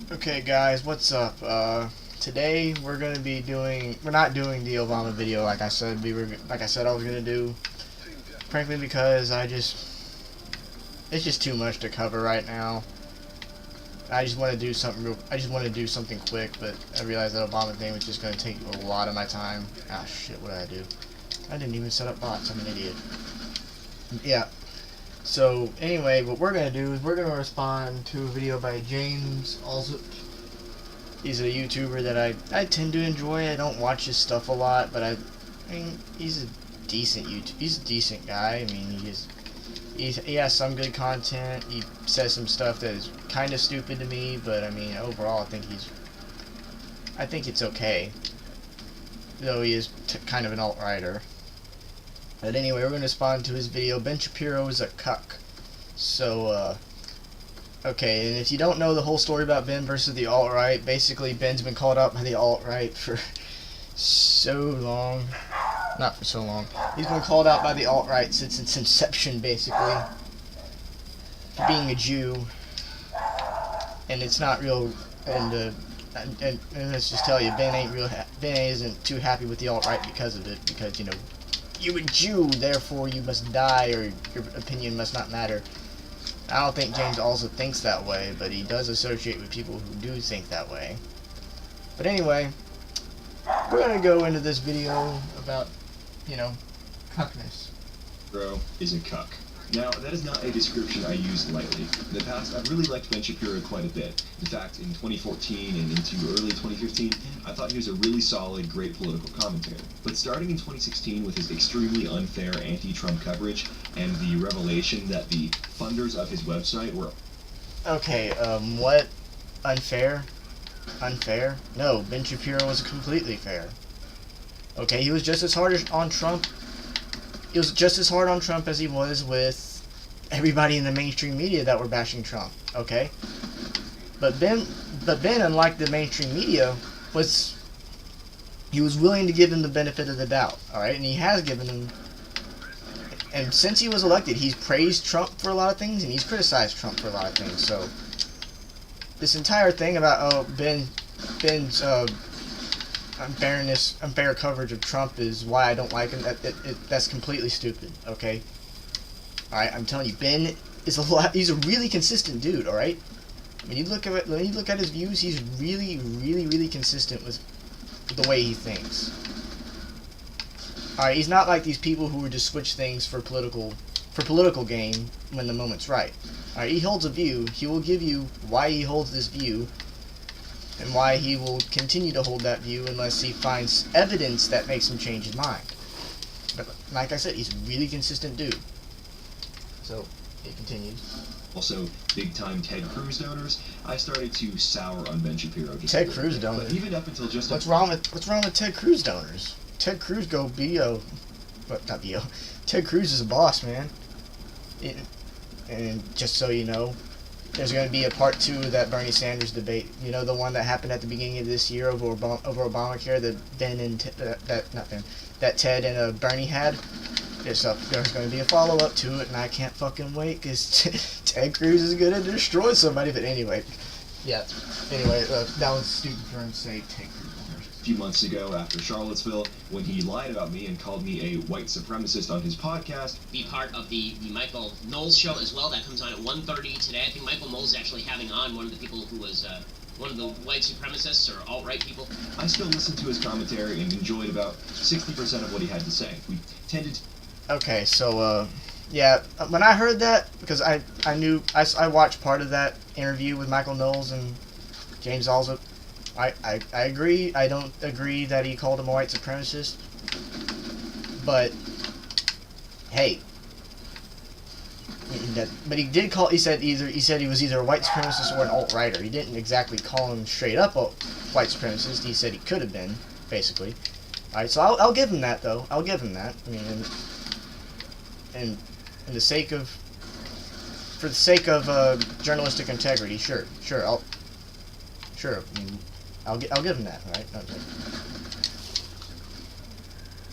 Okay guys, what's up? Today we're not doing the Obama video like I said I was gonna do. Frankly, because it's just too much to cover right now. I just want to do something quick, but I realized that Obama thing was just gonna take a lot of my time. Ah shit, what did I do? I didn't even set up bots, I'm an idiot. Yeah. So anyway, what we're gonna do is we're gonna respond to a video by Allsup. He's a YouTuber that I tend to enjoy. I don't watch his stuff a lot, but I mean he's a decent He's a decent guy. I mean he has some good content. He says some stuff that is kind of stupid to me, but I mean overall I think it's okay. Though he is kind of an alt-righter. But anyway, we're going to respond to his video. Ben Shapiro is a cuck. So, okay, and if you don't know the whole story about Ben versus the alt-right, basically Ben's been called out by the alt-right for so long. Not for so long. He's been called out by the alt-right since its inception, basically. For being a Jew. And it's not real, and let's just tell you, Ben isn't too happy with the alt-right because of it, because, you know, you're a Jew, therefore you must die, or your opinion must not matter. I don't think James also thinks that way, but he does associate with people who do think that way. But anyway, we're gonna go into this video about, you know, cuckness. Bro is a cuck. Now, that is not a description I use lightly. In the past, I've really liked Ben Shapiro quite a bit. In fact, in 2014 and into early 2015, I thought he was a really solid, great political commentator. But starting in 2016 with his extremely unfair anti-Trump coverage and the revelation that the funders of his website were... Okay, what? Unfair? Unfair? No, Ben Shapiro was completely fair. Okay, he was just as hard on Trump. He was just as hard on Trump as he was with everybody in the mainstream media that were bashing Trump. Okay, but Ben, unlike the mainstream media, was willing to give him the benefit of the doubt. All right, and he has given him. And since he was elected, he's praised Trump for a lot of things, and he's criticized Trump for a lot of things. So this entire thing about Ben's unfair coverage of Trump is why I don't like him. That's completely stupid. Okay. All right, I'm telling you, Ben is he's a really consistent dude. All right. When you look at his views, he's really consistent with the way he thinks. All right, he's not like these people who would just switch things for political gain when the moment's right. All right, he holds a view. He will give you why he holds this view, and why he will continue to hold that view unless he finds evidence that makes him change his mind. But like I said, he's a really consistent dude. So, it continues. Also, big-time Ted Cruz donors, I started to sour on Ben Shapiro. Ted Cruz donors? But even up until just... What's wrong with Ted Cruz donors? Ted Cruz go BO. But not BO. Ted Cruz is a boss, man. And just so you know, there's going to be a part 2 of that Bernie Sanders debate. You know, the one that happened at the beginning of this year over Obamacare that Ted and Bernie had. There's going to be a follow-up to it, and I can't fucking wait, because Ted Cruz is going to destroy somebody. But anyway, yeah. Anyway, that was stupid for him to say Ted Cruz. A few months ago after Charlottesville, when he lied about me and called me a white supremacist on his podcast. Be part of the Michael Knowles show as well. That comes on at 1:30 today. I think Michael Knowles is actually having on one of the people who was one of the white supremacists or alt-right people. I still listened to his commentary and enjoyed about 60% of what he had to say. We tended to... Okay, so, yeah, when I heard that, because I watched part of that interview with Michael Knowles and James Allsup. I agree. I don't agree that he called him a white supremacist. But hey, but he did call. He said he was either a white supremacist or an alt-righter. He didn't exactly call him straight up a white supremacist. He said he could have been, basically. All right, so I'll give him that though. I'll give him that. I mean, and for the sake of journalistic integrity, sure. I mean, I'll give him that, right? Okay.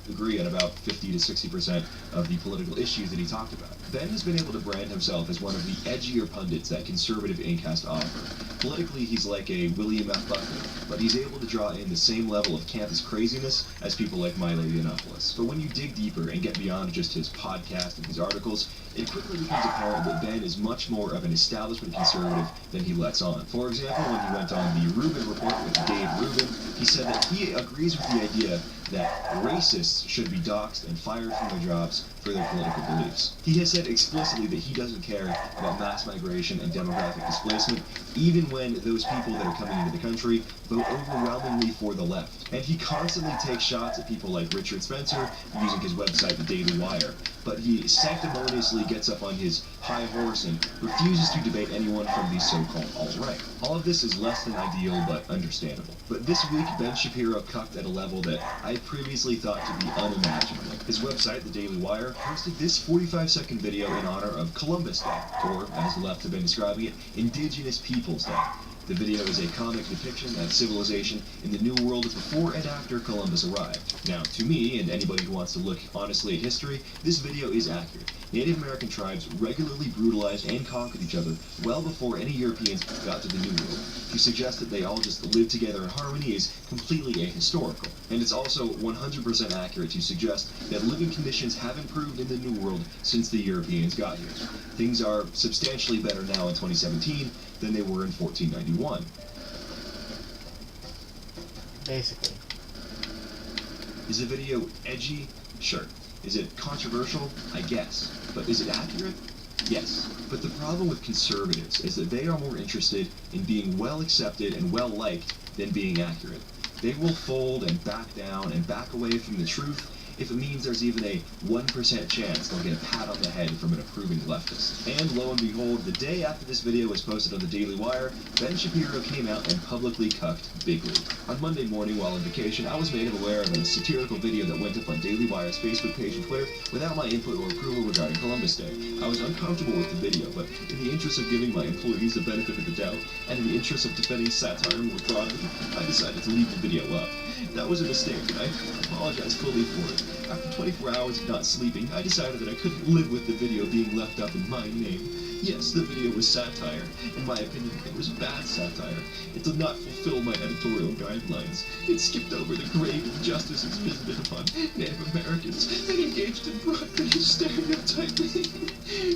Agree on about 50 to 60% of the political issues that he talked about. Ben has been able to brand himself as one of the edgier pundits that Conservative Inc. has to offer. Politically, he's like a William F. Buckley, but he's able to draw in the same level of campus craziness as people like Milo Yiannopoulos. But when you dig deeper and get beyond just his podcast and his articles, it quickly becomes apparent that Ben is much more of an establishment conservative than he lets on. For example, when he went on the Rubin Report with Dave Rubin, he said that he agrees with the idea that racists should be doxxed and fired from their jobs for their political beliefs. He has said explicitly that he doesn't care about mass migration and demographic displacement, even when those people that are coming into the country vote overwhelmingly for the left. And he constantly takes shots at people like Richard Spencer using his website, The Daily Wire. But he sanctimoniously gets up on his high horse and refuses to debate anyone from the so-called alt-right. All of this is less than ideal, but understandable. But this week, Ben Shapiro cucked at a level that I previously thought to be unimaginable. His website, The Daily Wire, posted this 45-second video in honor of Columbus Day, or, as the left have been describing it, Indigenous Peoples Day. The video is a comic depiction of civilization in the New World before and after Columbus arrived. Now, to me, and anybody who wants to look honestly at history, this video is accurate. Native American tribes regularly brutalized and conquered each other well before any Europeans got to the New World. To suggest that they all just lived together in harmony is completely ahistorical. And it's also 100% accurate to suggest that living conditions have improved in the New World since the Europeans got here. Things are substantially better now in 2017 than they were in 1491. Basically. Is the video edgy? Sure. Is it controversial? I guess. But is it accurate? Yes. But the problem with conservatives is that they are more interested in being well accepted and well liked than being accurate. They will fold and back down and back away from the truth if it means there's even a 1% chance they'll get a pat on the head from an approving leftist. And lo and behold, the day after this video was posted on the Daily Wire, Ben Shapiro came out and publicly cucked bigly. On Monday morning while on vacation, I was made aware of a satirical video that went up on Daily Wire's Facebook page and Twitter without my input or approval regarding Columbus Day. I was uncomfortable with the video, but in the interest of giving my employees the benefit of the doubt, and in the interest of defending satire more broadly, I decided to leave the video up. That was a mistake, and I apologize fully for it. After 24 hours of not sleeping, I decided that I couldn't live with the video being left up in my name. Yes, the video was satire. In my opinion, it was bad satire. It did not fulfill my editorial guidelines. It skipped over the grave injustices visited upon Native Americans and engaged in broad-based stereotyping.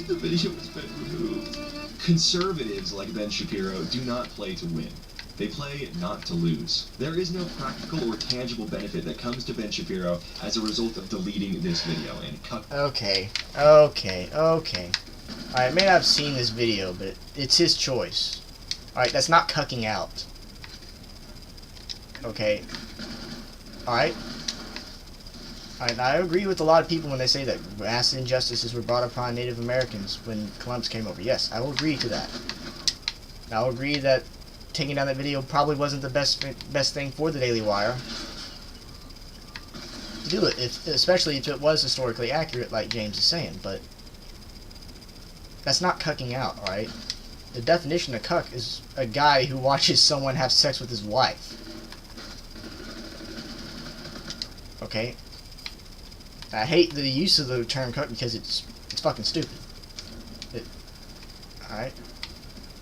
The video has been removed. Conservatives like Ben Shapiro do not play to win. They play not to lose. There is no practical or tangible benefit that comes to Ben Shapiro as a result of deleting this video and cut. Okay. I may not have seen this video, but it's his choice. Alright, that's not cucking out. Okay. Alright. Alright, I agree with a lot of people when they say that mass injustices were brought upon Native Americans when Columbus came over. Yes, I will agree to that. I'll agree that taking down that video probably wasn't the best thing for the Daily Wire to do it, especially if it was historically accurate, like James is saying. But that's not cucking out, alright? The definition of cuck is a guy who watches someone have sex with his wife. Okay? I hate the use of the term cuck because it's fucking stupid. Alright?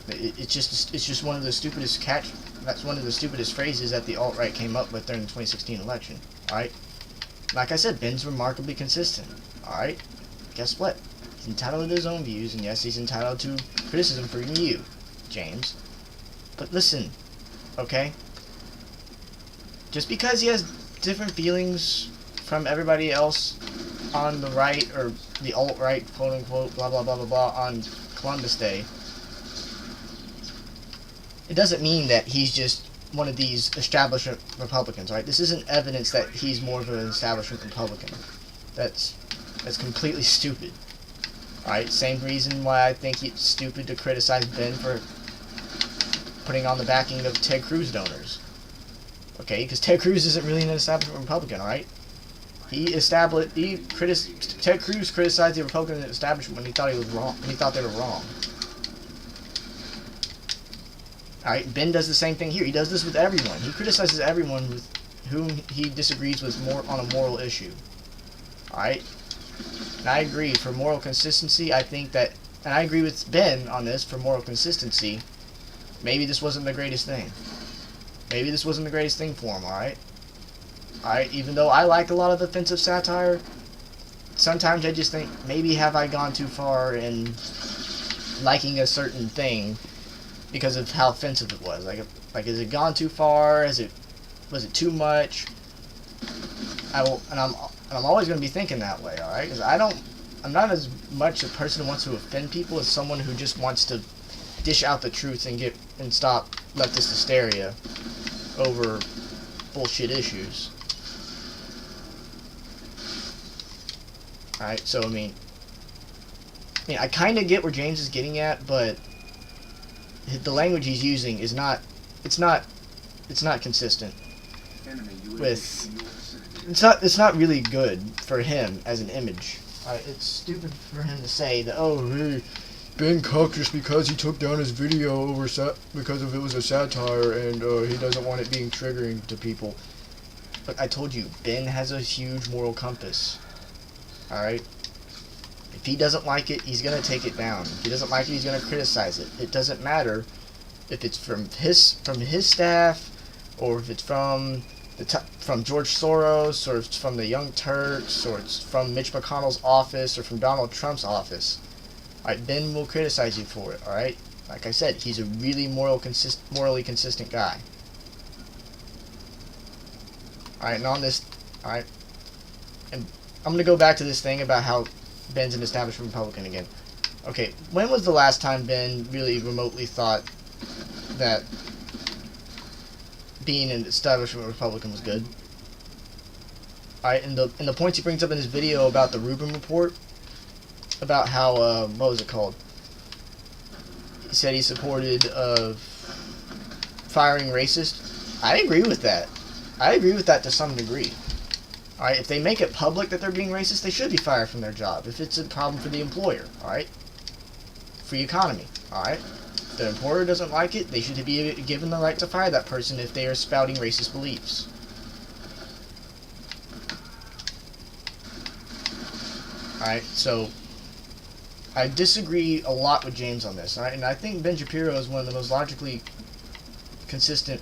It's just one of the stupidest that's one of the stupidest phrases that the alt-right came up with during the 2016 election. Alright? Like I said, Ben's remarkably consistent. Alright? Guess what? He's entitled to his own views, and yes, he's entitled to criticism from you, James. But listen, okay? Just because he has different feelings from everybody else on the right, or the alt-right, quote-unquote, blah blah blah blah blah, on Columbus Day, it doesn't mean that he's just one of these establishment Republicans, right? This isn't evidence that he's more of an establishment Republican. That's completely stupid. Alright, same reason why I think it's stupid to criticize Ben for putting on the backing of Ted Cruz donors. Okay, because Ted Cruz isn't really an establishment Republican, alright? Ted Cruz criticized the Republican establishment when he thought he was wrong, when he thought they were wrong. Alright, Ben does the same thing here. He does this with everyone. He criticizes everyone with whom he disagrees with on a moral issue. Alright? And I agree, for moral consistency, I think that, and I agree with Ben on this, for moral consistency, maybe this wasn't the greatest thing. Maybe this wasn't the greatest thing for him, alright? Alright, even though I like a lot of offensive satire, sometimes I just think, maybe have I gone too far in liking a certain thing because of how offensive it was? Like has it gone too far? Was it too much? I'm always going to be thinking that way, alright? Because I'm not as much a person who wants to offend people as someone who just wants to dish out the truth and stop leftist hysteria over bullshit issues. Alright, so I mean, I kind of get where James is getting at, but the language he's using is not consistent with. It's not really good for him as an image. It's stupid for him to say that, oh, hey, Ben cucked just because he took down his video because it was a satire and he doesn't want it being triggering to people. Look, I told you, Ben has a huge moral compass. Alright? If he doesn't like it, he's going to take it down. If he doesn't like it, he's going to criticize it. It doesn't matter if it's from his staff, or if it's from George Soros, or it's from the Young Turks, or it's from Mitch McConnell's office, or from Donald Trump's office. Alright, Ben will criticize you for it, alright? Like I said, he's a really morally consistent guy. Alright, and on this, alright, and I'm going to go back to this thing about how Ben's an establishment Republican again. Okay, when was the last time Ben really remotely thought that being an establishment Republican was good? Alright, and the points he brings up in his video about the Rubin report, about how, what was it called? He said he supported, firing racists. I agree with that. I agree with that to some degree. Alright, if they make it public that they're being racist, they should be fired from their job. If it's a problem for the employer, alright? Free economy, alright? If the employer doesn't like it, they should be given the right to fire that person if they are spouting racist beliefs. Alright, so I disagree a lot with James on this, alright? And I think Ben Shapiro is one of the most logically consistent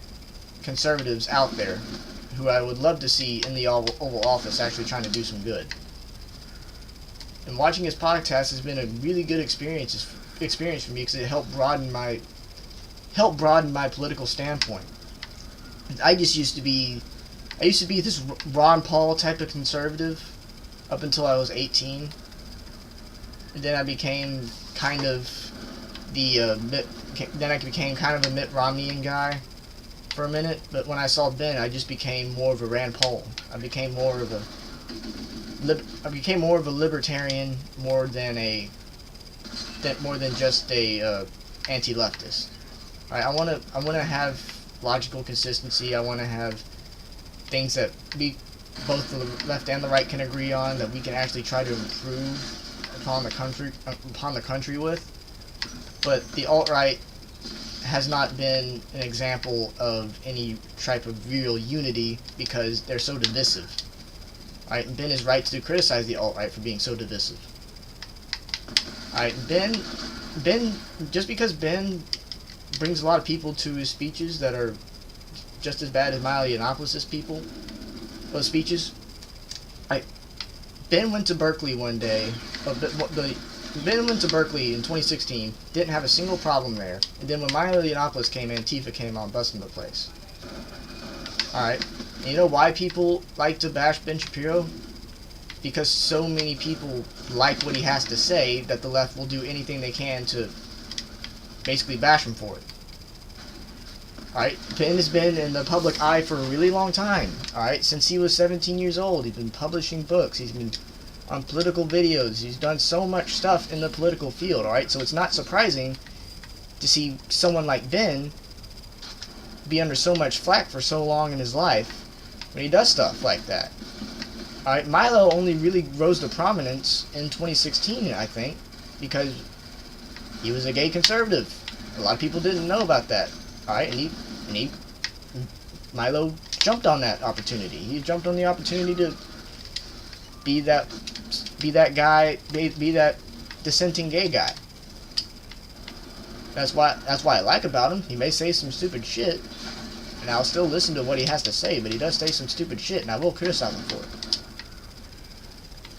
conservatives out there, who I would love to see in the Oval Office actually trying to do some good. And watching his podcast has been a really good experience for me, because it helped broaden my political standpoint. I used to be this Ron Paul type of conservative up until I was 18, and then I became kind of a Mitt Romneyan guy for a minute. But when I saw Ben, I just became more of a Rand Paul. I became more of a libertarian, more than just a anti-leftist. Right? I want to have logical consistency. I want to have things that both the left and the right can agree on, that we can actually try to improve upon the country with. But the alt-right has not been an example of any type of real unity, because they're so divisive. Right? And Ben is right to criticize the alt-right for being so divisive. Alright, Ben, just because Ben brings a lot of people to his speeches that are just as bad as Milo Yiannopoulos' speeches. Ben went to Berkeley one day. Ben went to Berkeley in 2016, didn't have a single problem there, and then when Milo Yiannopoulos came, Antifa came out busting the place. Alright, and you know why people like to bash Ben Shapiro? Because so many people like what he has to say that the left will do anything they can to basically bash him for it. Alright, Ben has been in the public eye for a really long time. Alright, since he was 17 years old, he's been publishing books, he's been on political videos, he's done so much stuff in the political field, alright? So it's not surprising to see someone like Ben be under so much flack for so long in his life when he does stuff like that. Alright, Milo only really rose to prominence in 2016, I think, because he was a gay conservative. A lot of people didn't know about that. Alright, and Milo jumped on that opportunity. He jumped on the opportunity to be that guy, be that dissenting gay guy. That's why I like about him. He may say some stupid shit, and I'll still listen to what he has to say, but he does say some stupid shit, and I will criticize him for it.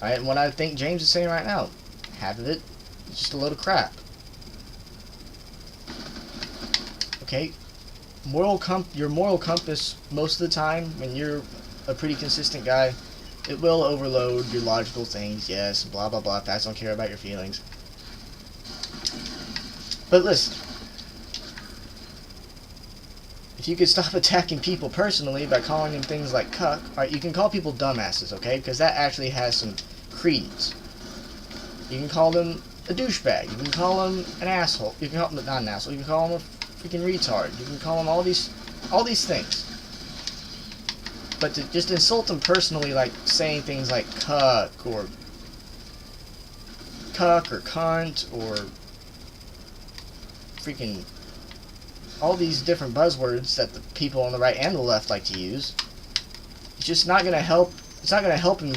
Alright, and what I think James is saying right now, half of it is just a load of crap. Okay? Your moral compass, most of the time, when you're a pretty consistent guy, it will overload your logical things, yes, blah blah blah, facts don't care about your feelings. But listen, if you could stop attacking people personally by calling them things like cuck, alright, you can call people dumbasses, okay, because that actually has some credence. You can call them a douchebag, you can call them an asshole, you can call them, not an asshole, you can call them a freaking retard, you can call them all these things. But to just insult them personally, like saying things like cuck or cunt or freaking all these different buzzwords that the people on the right and the left like to use, it's just not going to help. It's not going to help in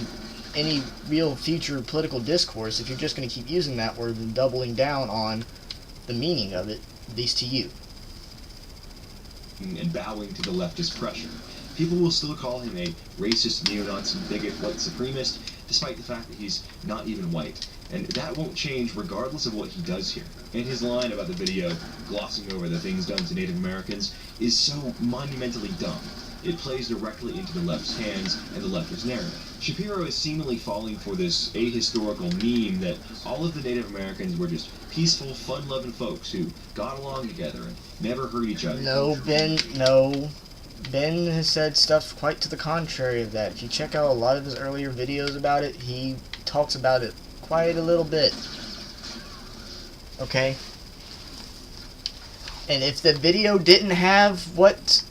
any real future political discourse if you're just going to keep using that word and doubling down on the meaning of it, at least to you. And bowing to the leftist pressure. People will still call him a racist, neo-Nazi, bigot, white supremacist, despite the fact that he's not even white. And that won't change regardless of what he does here. And his line about the video glossing over the things done to Native Americans is so monumentally dumb. It plays directly into the left's hands and the leftist narrative. Shapiro is seemingly falling for this ahistorical meme that all of the Native Americans were just peaceful, fun-loving folks who got along together and never hurt each other. No, Ben, no. Ben has said stuff quite to the contrary of that. If you check out a lot of his earlier videos about it, he talks about it quite a little bit. Okay? And if the video didn't have what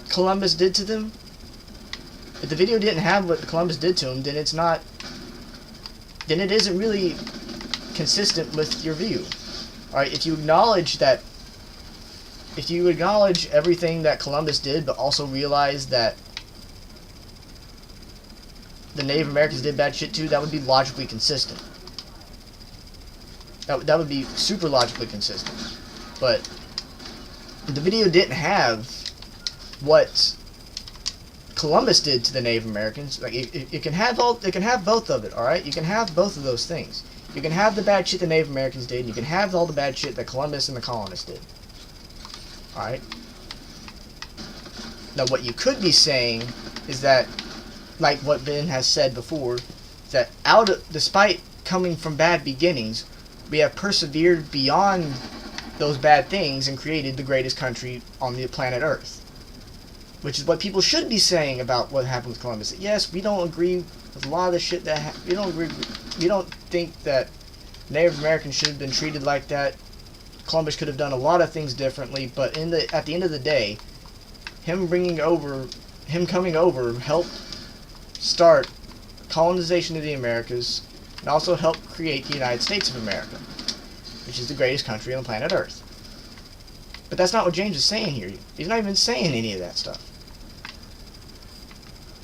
Columbus did to them, if the video didn't have what Columbus did to him, then it's not, then it isn't really consistent with your view. Alright, if you acknowledge that, if you acknowledge everything that Columbus did, but also realize that the Native Americans did bad shit too, that would be logically consistent. That would be super logically consistent. But the video didn't have what Columbus did to the Native Americans. Like it can have both of it, alright? You can have both of those things. You can have the bad shit the Native Americans did, and you can have all the bad shit that Columbus and the colonists did. Alright? Now what you could be saying is that, like what Ben has said before, that despite coming from bad beginnings, we have persevered beyond those bad things and created the greatest country on the planet Earth. Which is what people should be saying about what happened with Columbus. Yes, we don't agree with a lot of the shit that we don't think that Native Americans should have been treated like that. Columbus could have done a lot of things differently, but at the end of the day, him coming over helped start colonization of the Americas, and also helped create the United States of America, which is the greatest country on planet Earth. But that's not what James is saying here. He's not even saying any of that stuff,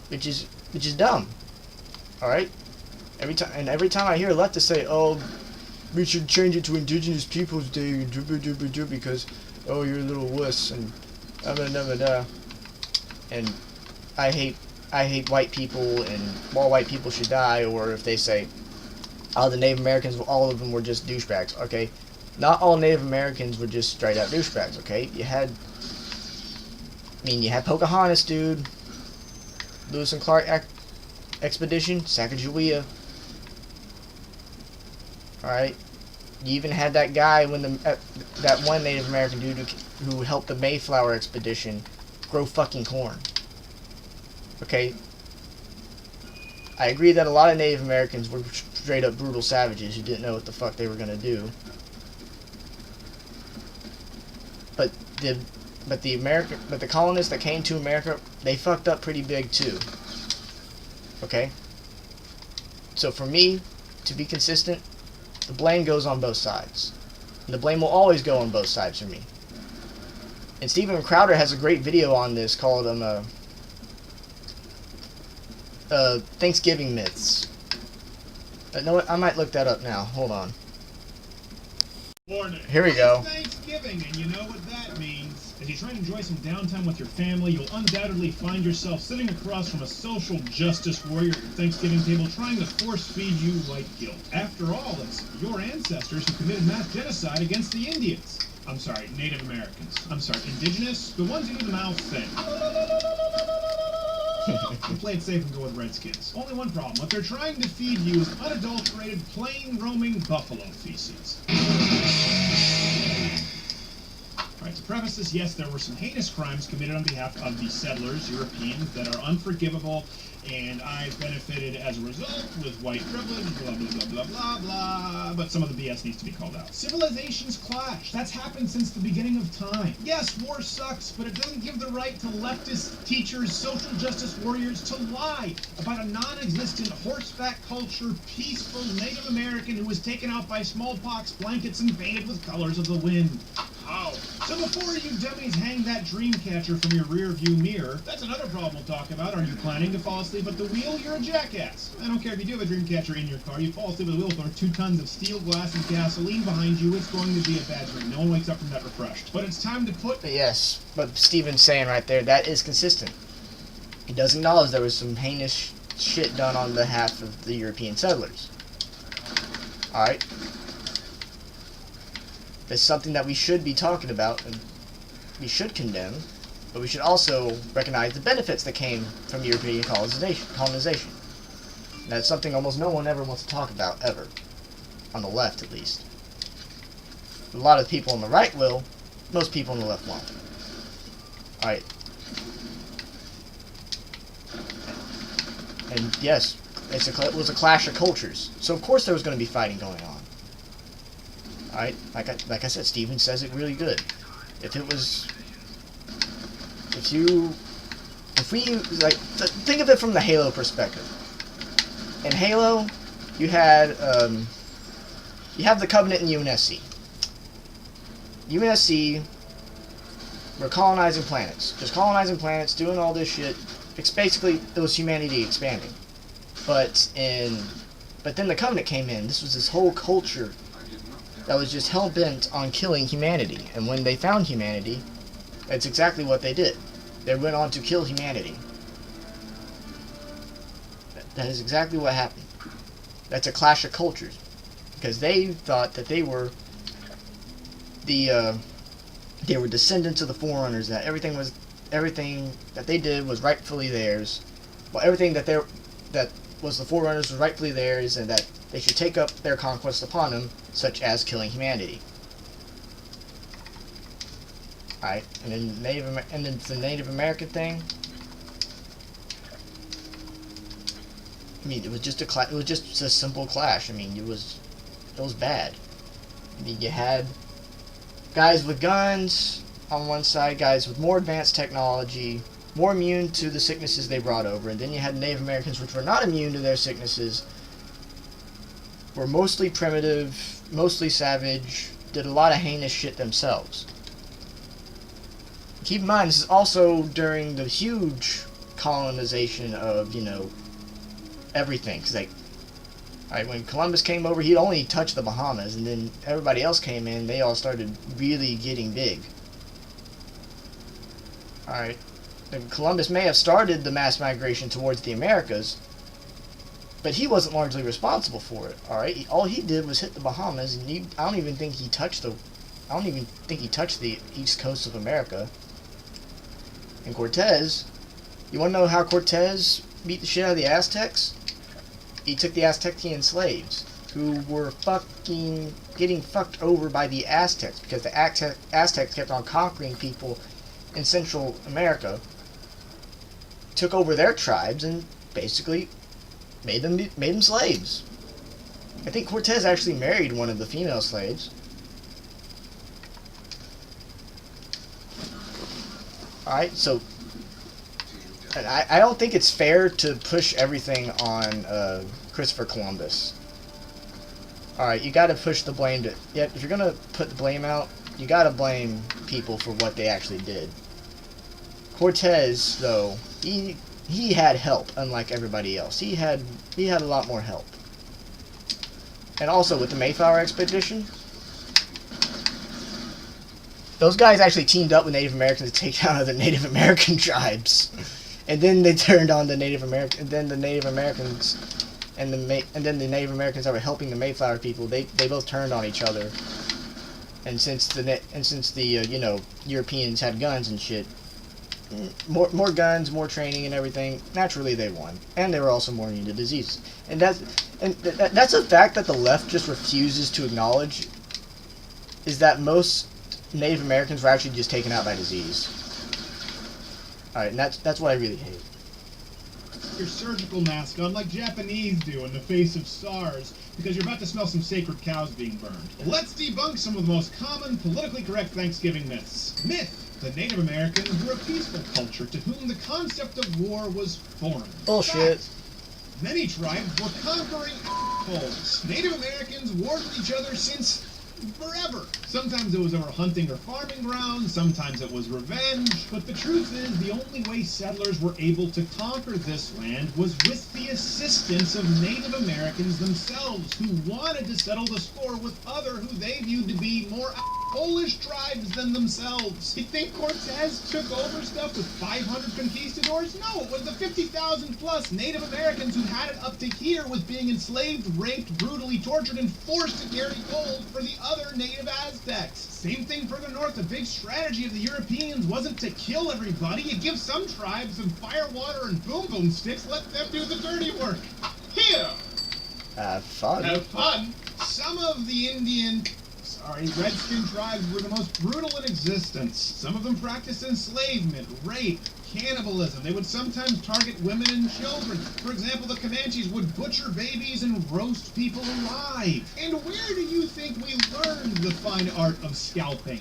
which is dumb. All right. Every time I hear leftists say, "Oh, we should change it to Indigenous Peoples Day," because, oh, you're a little wuss, and and I hate white people, and all white people should die, or if they say, "Oh, the Native Americans, all of them were just douchebags." Okay, not all Native Americans were just straight out douchebags. Okay, you had Pocahontas, dude, Lewis and Clark expedition, Sacagawea. Alright, you even had that guy when that one Native American dude who helped the Mayflower expedition grow fucking corn. Okay, I agree that a lot of Native Americans were straight up brutal savages who didn't know what the fuck they were gonna do. But the colonists that came to America, they fucked up pretty big too. Okay? So for me, to be consistent, the blame goes on both sides. And the blame will always go on both sides for me. And Steven Crowder has a great video on this called Thanksgiving Myths. No, I might look that up now. Hold on. Morning. Here we go. It's Thanksgiving, and you know what that means. As you try to enjoy some downtime with your family, you'll undoubtedly find yourself sitting across from a social justice warrior at your Thanksgiving table trying to force-feed you white guilt. After all, it's your ancestors who committed mass genocide against the Indians. I'm sorry, Native Americans. I'm sorry, indigenous? The ones who do the mouth thing. You play it safe and go with Redskins. Only one problem. What they're trying to feed you is unadulterated, plain, roaming buffalo feces. Alright, to preface this, yes, there were some heinous crimes committed on behalf of the settlers, Europeans, that are unforgivable, and I've benefited as a result with white privilege, blah, blah, blah, blah, blah, blah, but some of the BS needs to be called out. Civilizations clash. That's happened since the beginning of time. Yes, war sucks, but it doesn't give the right to leftist teachers, social justice warriors to lie about a non-existent horseback culture, peaceful Native American who was taken out by smallpox blankets and painted with colors of the wind. How? So before you dummies hang that dream catcher from your rear view mirror, that's another problem we'll talk about. Are you planning to fall asleep at the wheel? You're a jackass. I don't care if you do have a dream catcher in your car. You fall asleep at the wheel with 2 tons of steel, glass, and gasoline behind you. It's going to be a bad dream. No one wakes up from that refreshed. But it's time to put... But yes, but Steven's saying right there, that is consistent. He does acknowledge there was some heinous shit done on behalf of the European settlers. Alright. It's something that we should be talking about and we should condemn, but we should also recognize the benefits that came from European colonization. And that's something almost no one ever wants to talk about, ever. On the left, at least. A lot of people on the right will, most people on the left won't. Alright. And yes, it was a clash of cultures. So of course there was going to be fighting going on. Alright, like I said, Steven says it really good. If we, like, think of it from the Halo perspective. In Halo, you have the Covenant and UNSC. UNSC were colonizing planets. Just colonizing planets, doing all this shit. It's basically, it was humanity expanding. But then the Covenant came in. This was this whole culture that was just hell-bent on killing humanity. And when they found humanity, that's exactly what they did. They went on to kill humanity. That is exactly what happened. That's a clash of cultures. Because they thought that they were descendants of the Forerunners, that everything that they did was rightfully theirs. Well, everything that was the Forerunners was rightfully theirs, and that they should take up their conquest upon them, such as killing humanity. Alright, and then the Native American thing. I mean, it was just a simple clash. I mean, it was bad. I mean, you had guys with guns on one side, guys with more advanced technology, more immune to the sicknesses they brought over, and then you had Native Americans which were not immune to their sicknesses, were mostly primitive, mostly savage, did a lot of heinous shit themselves. Keep in mind, this is also during the huge colonization of, everything. Cause when Columbus came over, he'd only touched the Bahamas, and then everybody else came in, they all started really getting big. Alright. Columbus may have started the mass migration towards the Americas, but he wasn't largely responsible for it. Alright, all he did was hit the Bahamas, and I don't even think he touched the east coast of America. And Cortez, you want to know how Cortez beat the shit out of the Aztecs? He took the Aztecian slaves, who were getting fucked over by the Aztecs, because the Aztecs kept on conquering people in Central America, took over their tribes, and basically made them slaves. I think Cortez actually married one of the female slaves. Alright, so and I don't think it's fair to push everything on Christopher Columbus. Alright, you gotta push the blame to... Yeah, if you're gonna put the blame out, you gotta blame people for what they actually did. Cortez, though, he had help, unlike everybody else. He had a lot more help. And also, with the Mayflower expedition, those guys actually teamed up with Native Americans to take down other Native American tribes, and then they turned on the Native American. And then the Native Americans, and then the Native Americans that were helping the Mayflower people, they both turned on each other. And since the you know, Europeans had guns and shit, more guns, more training and everything, naturally they won, and they were also more immune to disease. And that's a fact that the left just refuses to acknowledge. Is that most Native Americans were actually just taken out by disease. Alright, and that's what I really hate. Your surgical mask on like Japanese do in the face of SARS because you're about to smell some sacred cows being burned. Let's debunk some of the most common politically correct Thanksgiving myths. Myth: the Native Americans were a peaceful culture to whom the concept of war was foreign. Bullshit. Fact: many tribes were conquering assholes. Native Americans warred with each other since forever. Sometimes it was over hunting or farming grounds, sometimes it was revenge, but the truth is the only way settlers were able to conquer this land was with the assistance of Native Americans themselves, who wanted to settle the score with other who they viewed to be more Polish tribes than themselves. You think Cortez took over stuff with 500 conquistadors? No, it was the 50,000 plus Native Americans who had it up to here with being enslaved, raped, brutally tortured, and forced to carry gold for the other native Aztecs. Same thing further north. The big strategy of the Europeans wasn't to kill everybody. You give some tribes some fire, water, and boom boom sticks, let them do the dirty work. Here! Have fun. Have fun! Some of the Redskin tribes were the most brutal in existence. Some of them practiced enslavement, rape, cannibalism. They would sometimes target women and children. For example, the Comanches would butcher babies and roast people alive. And where do you think we learned the fine art of scalping?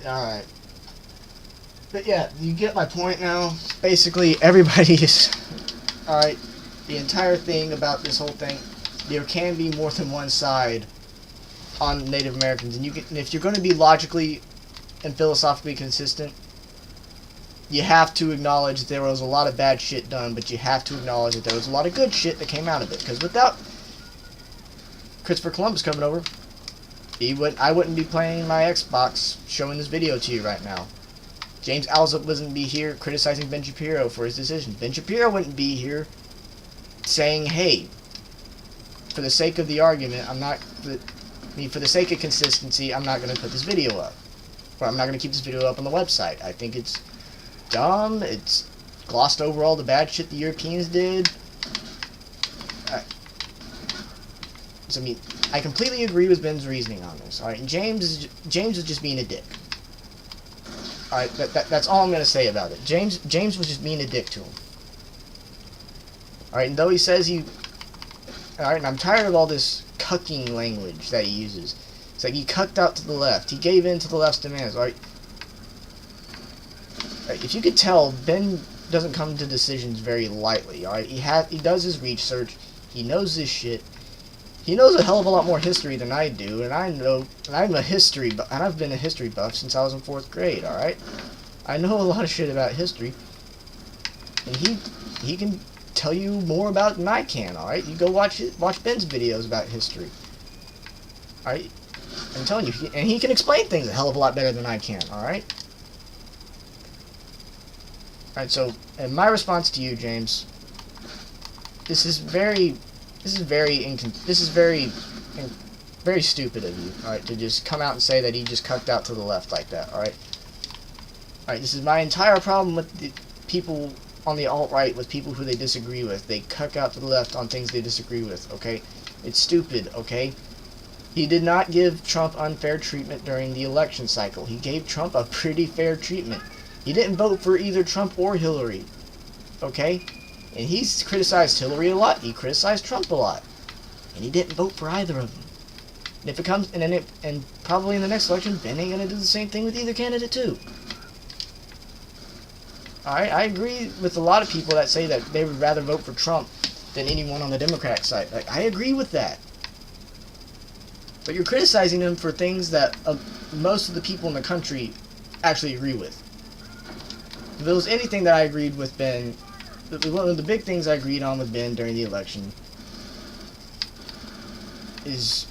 Alright. But yeah, you get my point now. Basically, everybody is... Alright, the entire thing about this whole thing, there can be more than one side on Native Americans, and if you're going to be logically and philosophically consistent, you have to acknowledge there was a lot of bad shit done, but you have to acknowledge that there was a lot of good shit that came out of it. Because without Christopher Columbus coming over, I wouldn't be playing my Xbox showing this video to you right now. James Allsup wouldn't be here criticizing Ben Shapiro for his decision. Ben Shapiro wouldn't be here saying, hey, for the sake of the argument, for the sake of consistency, I'm not going to put this video up. Or I'm not going to keep this video up on the website. I think it's dumb. It's glossed over all the bad shit the Europeans did. I completely agree with Ben's reasoning on this. Alright, and James is just being a dick. Alright, that's all I'm going to say about it. James was just being a dick to him. Alright, and though he says Alright, and I'm tired of all this cucking language that he uses. It's like he cucked out to the left. He gave in to the left's demands. Alright, if you could tell, Ben doesn't come to decisions very lightly. Alright, he does his research. He knows this shit. He knows a hell of a lot more history than I do, and I've been a history buff since I was in 4th grade. Alright, I know a lot of shit about history, and he can tell you more about it than I can. Alright, you go watch Ben's videos about history. Alright, I'm telling you, and he can explain things a hell of a lot better than I can. Alright. Alright, so, and my response to you, James, this is very stupid of you, alright, to just come out and say that he just cucked out to the left like that, alright? Alright, this is my entire problem with the people on the alt-right, with people who they disagree with. They cuck out to the left on things they disagree with, okay? It's stupid, okay? He did not give Trump unfair treatment during the election cycle. He gave Trump a pretty fair treatment. He didn't vote for either Trump or Hillary, okay? And he's criticized Hillary a lot. He criticized Trump a lot, and he didn't vote for either of them. And if it comes, and probably in the next election, Ben ain't gonna do the same thing with either candidate too. Alright, I agree with a lot of people that say that they would rather vote for Trump than anyone on the Democratic side. Like, I agree with that. But you're criticizing him for things that most of the people in the country actually agree with. If there was anything that I agreed with Ben, one of the big things I agreed on with Ben during the election is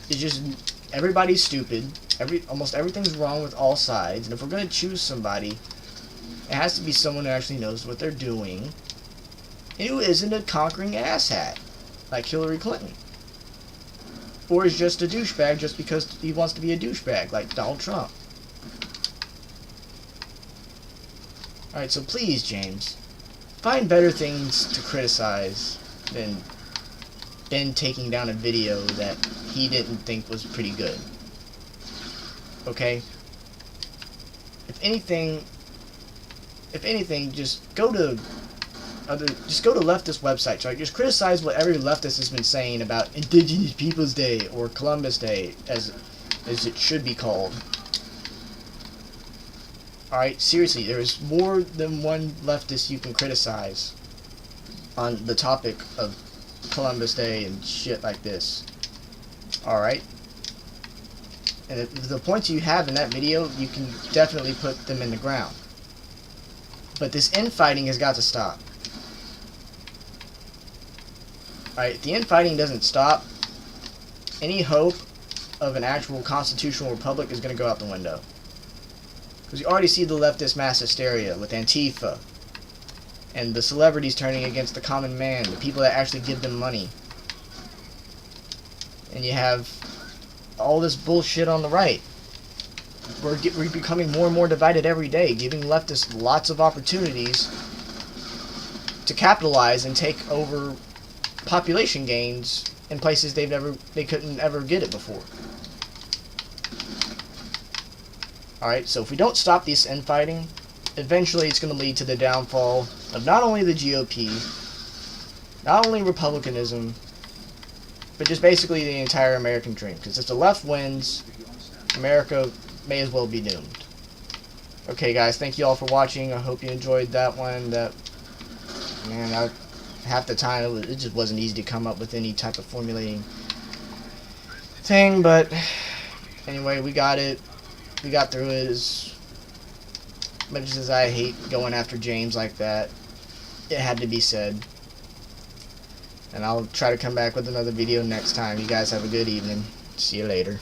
just everybody's stupid. almost everything's wrong with all sides, and if we're going to choose somebody, it has to be someone who actually knows what they're doing, and who isn't a conquering asshat, like Hillary Clinton. Or is just a douchebag just because he wants to be a douchebag, like Donald Trump. Alright, so please, James, find better things to criticize than Ben taking down a video that he didn't think was pretty good. Okay? If anything, just go to leftist websites, right? Just criticize what every leftist has been saying about Indigenous Peoples Day or Columbus Day, as it should be called. Alright, seriously, there's more than one leftist you can criticize on the topic of Columbus Day and shit like this. Alright? And the points you have in that video, you can definitely put them in the ground. But this infighting has got to stop. Alright, if the infighting doesn't stop, any hope of an actual constitutional republic is going to go out the window. Because you already see the leftist mass hysteria with Antifa, and the celebrities turning against the common man, the people that actually give them money. And you have all this bullshit on the right. We're becoming more and more divided every day, giving leftists lots of opportunities to capitalize and take over population gains in places they couldn't ever get it before. Alright, so if we don't stop this infighting, eventually it's going to lead to the downfall of not only the GOP, not only Republicanism, but just basically the entire American dream. Because if the left wins, America may as well be doomed. Okay guys, thank you all for watching. I hope you enjoyed that one. Half the time it just wasn't easy to come up with any type of formulating thing, but anyway, we got it. We got through it. As much as I hate going after James like that, it had to be said. And I'll try to come back with another video next time. You guys have a good evening. See you later.